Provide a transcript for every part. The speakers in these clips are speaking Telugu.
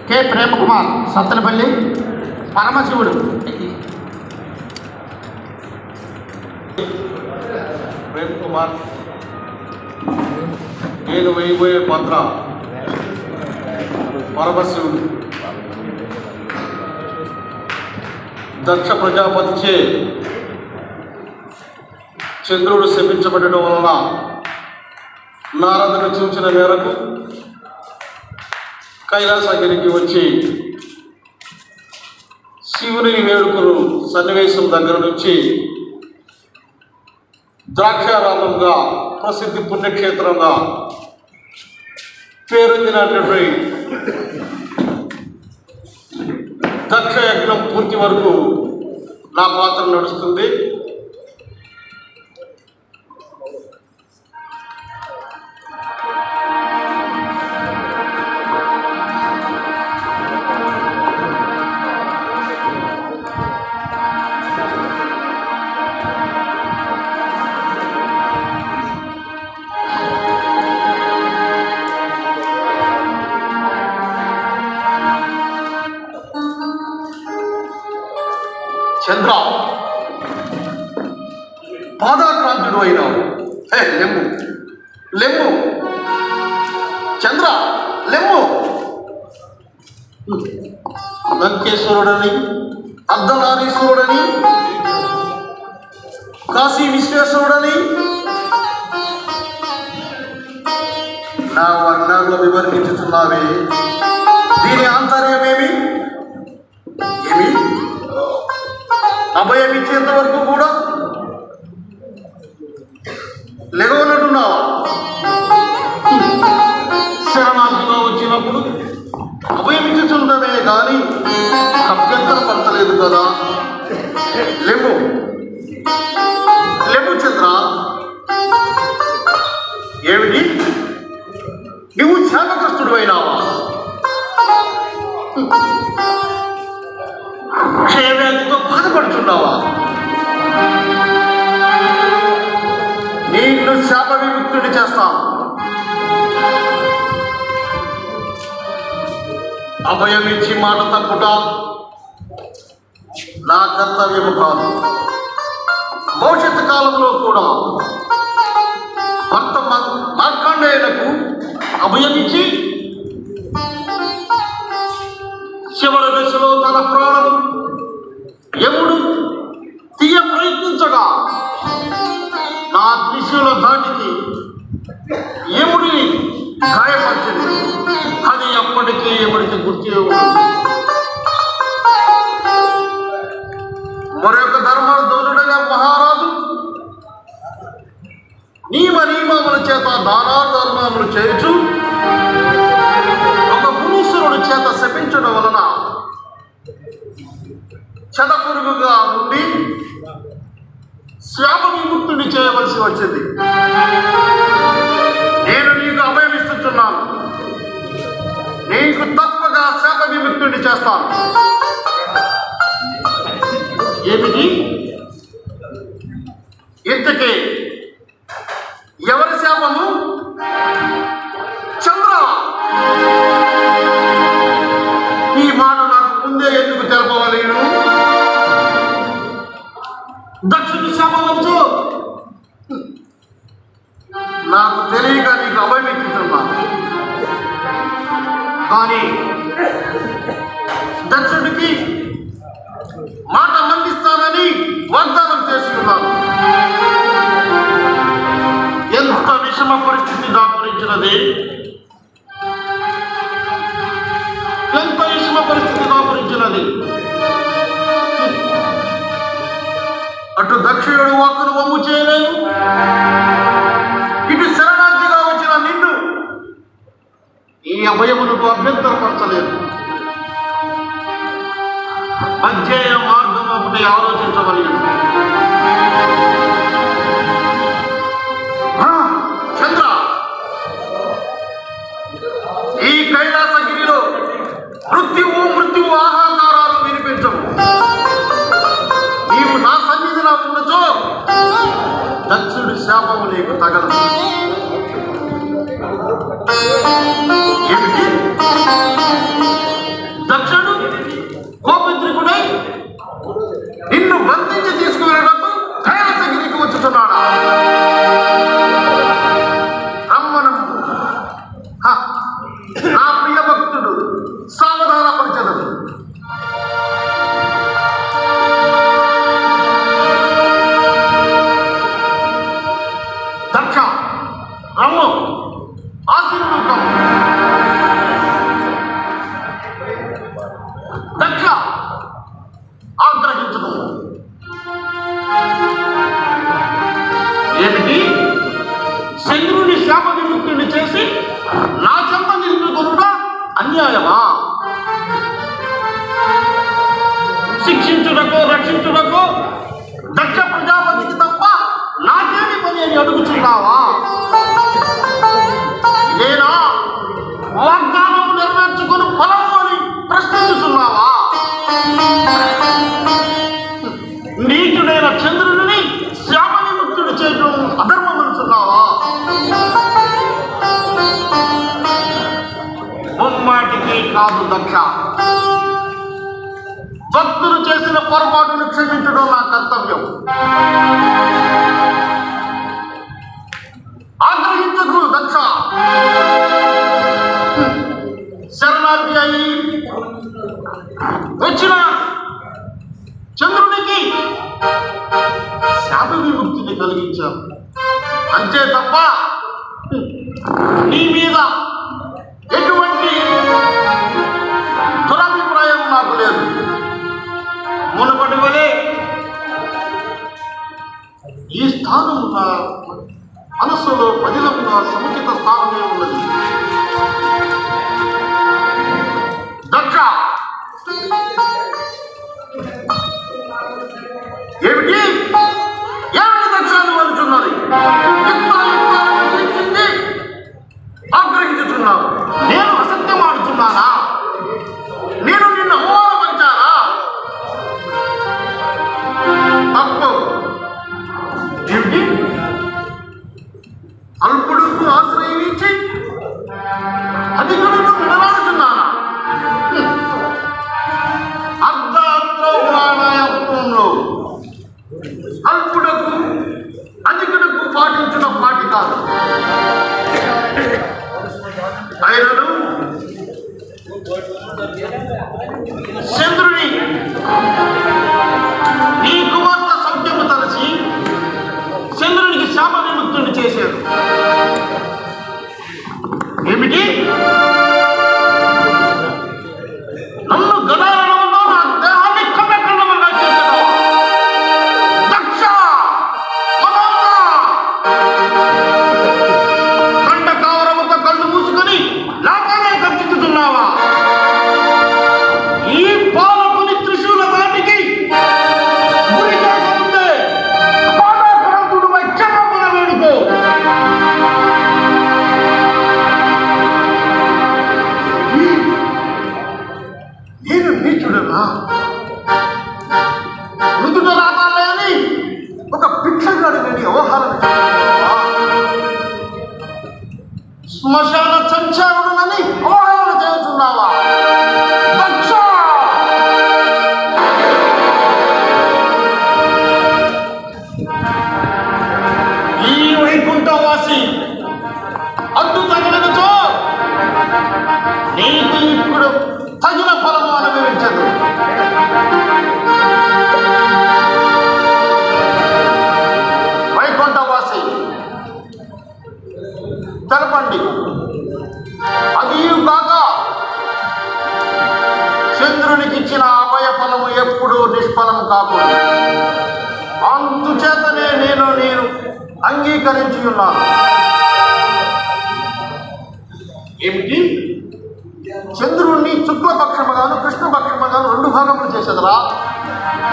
కె ప్రేమకుమార్ సత్తెనపల్లి. పరమశివుడు ప్రేమ్ కుమార్. నేను వేయబోయే పాత్ర పరమశివుడు. దక్ష ప్రజాపతిచే చంద్రుడు శపించబడడం వలన నారదుడు చూచిన మేరకు కైలాసగిరికి వచ్చి శివుని వేడుకలు సన్నివేశం దగ్గర నుంచి ద్రాక్షారామంగా ప్రసిద్ధి పుణ్యక్షేత్రంగా పేరొందినటువంటి దక్ష యజ్ఞం పూర్తి వరకు నా పాత్ర నడుస్తుంది. చంద్ర, పాదాక్రాంతుడు అయినావు. లెమ్ము లెమ్ము చంద్ర, లెమ్ము. లంకేశ్వరుడని, అర్ధనారీశ్వరుడని, కాశీ విశ్వేశ్వరుడని నా వర్ణాల్లో వివరించుతున్నావే. దీని ఆంతర్యమేమి? ఏమి అభయం ఇచ్చేంత వరకు కూడా లెగవనట్టున్నావా? శరణార్థిగా వచ్చినప్పుడు అభయం ఇచ్చుచుండమే కానీ అభ్యంతరం పడతలేదు కదా. లెమ్ము లెమ్ము చంద్ర. ఏమిటి, నువ్వు శాపగ్రస్తుడు అయినావా? క్షయవ్యాధితో బాధపడుతున్నావా? నిన్ను శాప విముక్తుడి చేస్తాను. అభయం ఇచ్చి మాట తప్పుట నా కర్తవ్యము కాదు. భవిష్యత్తు కాలంలో కూడా భర్త మార్కండేయులకు అభయం ఇచ్చి చివరి దశలో తన ప్రాణం యముడు తీయ ప్రయత్నించగా నా త్రిశూల ధాటికి యముడిని గాయపరిచింది. అది ఎప్పటికీ యముడికి గుర్తు. మరొక ధర్మదోనుడైన మహారాజు నియమముల చేత దానాధర్మములు చేయొచ్చు. ఒక మునీశ్వరుడి చేత శపించడం వలన చెడపురుగుగా ఉండి శాప విముక్తుని చేయవలసి వచ్చింది. నేను నీకు అభయమిస్తున్నాను. నీకు తప్పగా శాప విముక్తుని చేస్తాను. ఏమిటి? ఇంతకీ ఎవరి శాపము? చంద్ర, ఈ మాట నాకు ముందే ఎందుకు తెలపవాలి? దక్షుని శాపవచ్చు నాకు తెలియక నీకు అభయమిస్తున్నాను. కానీ దక్షుడికి మాట మందిస్తానని వాగ్దానం చేసుకున్నాను. ఎంత విషమ పరిస్థితి దాపురించినది! ఎంత విషమ పరిస్థితి దాపురించినది! అటు దక్షిణుడు వాక్కును వమ్ము చేయలేదు, ఇటు శరణార్థిగా వచ్చిన నిన్ను ఈ అభయమునకు అభ్యంతరపరచలేదు. అధ్యయ మార్గం ఒకటి ఆలోచించవలెను. చంద్ర, ఈ కైలాసగిరిలో మృత్యువు ఆహాకారాలు వినిపించవు. నీవు నా సన్నిధిలో ఉన్నచో దక్షుడి శాపము నీకు తగలదు. ఏమిటి? ఆశీనుడు కమ్ము. దక్ష ఆగ్రహించదు. ఏమిటి? చంద్రుని శాప విముక్తుని చేసి నా చెంత నిలుపుకొనుట అన్యాయమా? శిక్షించుటకు రక్షించుటకు దక్ష ప్రజాపతికి తప్ప నాకేమి పని అని అడుగుచున్నావా? నేనా వాగ్దానం నెరవేర్చుకుని ఫలము అని ప్రశ్నించుతున్నావా? నీచుడైన చంద్రుడిని శాప విముక్తుడు చేయడం అధర్మం అనుచున్నావా? ముమ్మాటికి కాదు దక్ష. భక్తులు చేసిన పొరపాటును క్షమించడం నా కర్తవ్యం. ఆగ్రహించకు దక్ష. శరణార్థి అయి వచ్చిన చంద్రునికి శాప విముక్తిని కలిగించాను అంతే తప్ప నీ మీద ఎటువంటి దురభిప్రాయం నాకు లేదు. మునుపటి వలె ఈ స్థానం నా మనస్సులో పదిలంగా సముచిత స్థానమే ఉన్నది. దక్ష ఏమిటి ఏమిటి దక్షాలు అంటున్నది? ఆగ్రహించుతున్నావు. నేను అసత్యం ఆడుతున్నానా? నేను నిన్ను అవమానపరిచానా? తప్పు. ఏమిటి? అల్పుడుకు ఆశ్రయించి అధికులను విడనాడుతున్నానా? అర్ధాత్మలో అల్పుడకు అధికులకు పాటించిన పాటి కాదు. ఆయనను చంద్రుని నీ కుమార్తె సౌఖ్యము తలచి చంద్రునికి శాప విముక్తుని చేశారు. ఏమిటి? నన్ను గదారణంలో నా దేహాన్ని కన్నకన్నమగా చేశారు. దక్ష కండ కావరముతో కళ్ళు మూసుకొని లాభాలే ఖర్చుతున్నావా? ఈ పాలకుని త్రిశూల దాటికి గురి కాకముందే పాదాక్రాంతుడు క్షమాపణ వేడుకో. నేను నీచుడనా? మృదుడ రాగాలే అని ఒక భిక్షగాడిని వ్యవహారం శ్మశాన సంచారుడునని అవహేళన చేస్తున్నావా? దక్ష ఈ వైకుంఠవాసి అడ్డు తగినచో నీకు ఇప్పుడు తగిన ఫలము అనుభవించదు. వైకుంఠవాసి తెలపండి. అది కాగా చంద్రునికి ఇచ్చిన అభయ ఫలము ఎప్పుడూ నిష్ఫలం కాకూడదు. అందుచేతనే నేను అంగీకరించి ఉన్నాను. ఏమిటి? చంద్రుణ్ణి శుక్లపక్షముగాను కృష్ణపక్షముగాను 2 భాగములు చేసేదరా?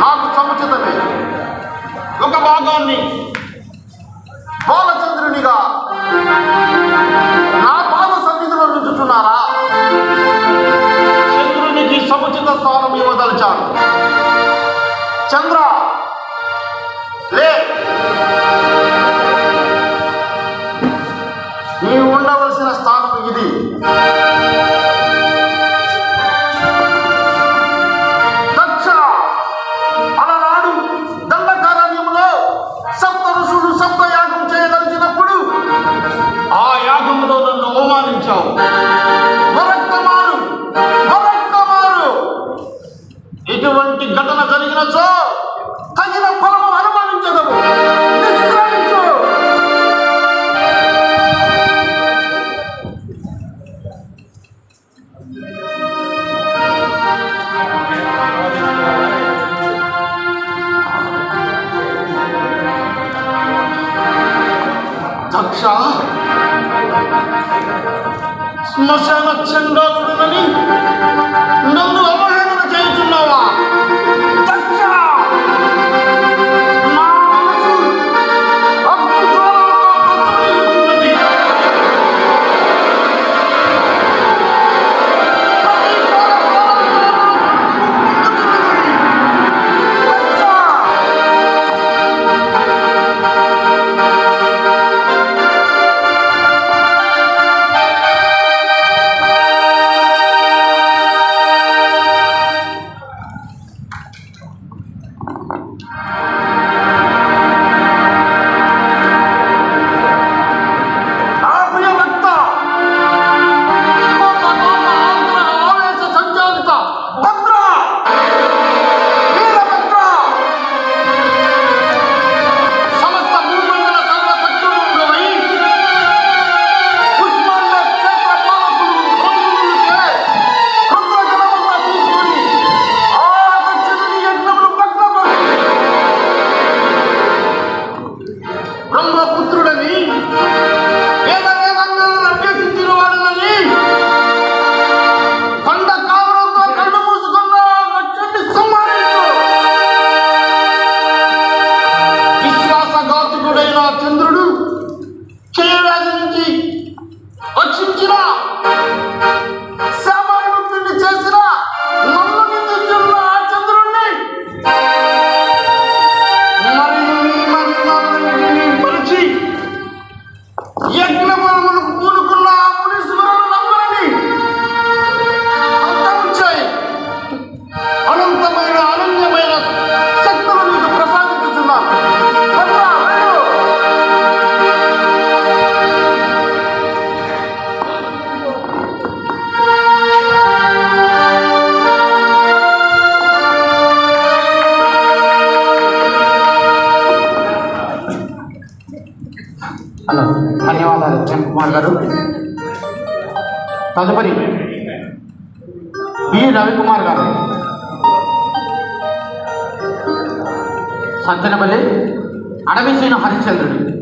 నాకు సముచితమే. ఒక భాగాన్ని బాలచంద్రునిగా నా పాద సన్నిధిలో నుంచుతున్నారా? చంద్రునికి సముచిత స్థానం ఇవ్వదలిచాను. చంద్ర లే, నీవు ఉండవలసిన స్థానం ఇది. దక్ష అలనాడు దండకారణ్యంలో సప్త ఋషులు సప్త యాగం చేయదలిచినప్పుడు ఆ యాగంలో నన్ను అవమానించావు. మరొక్కమారు ఇటువంటి ఘటన జరిగినచో తగిన ఫలము అనుమానించదము. నిష్క్రమించు. శ్మశాన చండాలుడనని నన్ను అవహేళన చేయుచున్నావా? దక్ష! నా మనసు అగ్నిజ్వాలలతో ప్రజ్వలిల్లుచున్నది. బ్రహ్మపుత్రుడని వేదంగా అభ్యసించిన వాడునని కొండ కావడంతో కళ్ళు మూసుకున్న దక్షుడిని సంహరించు. విశ్వాసఘాతుకుడైన చంద్రుడు క్షయవ్యాధి నుంచి రక్షించిన శ్యామయుక్తుడిని చేసిన నన్ను నిందించున్న ఆ చంద్రుణ్ణి పరిచి యజ్ఞములకు పూనుకున్న ఆ మునీశ్వరులందరినీ అంతముంచాయి. అనంతమైన అనన్యమైన శక్తులు నీకు ప్రసాదించుతున్నాను. హలో, ధన్యవాదాలు కుమార్ గారు. తదుపరి బి రవికుమార్ గారు. సత్యనపల్లి అడవి శ్రీను హరిశ్చంద్రుడు.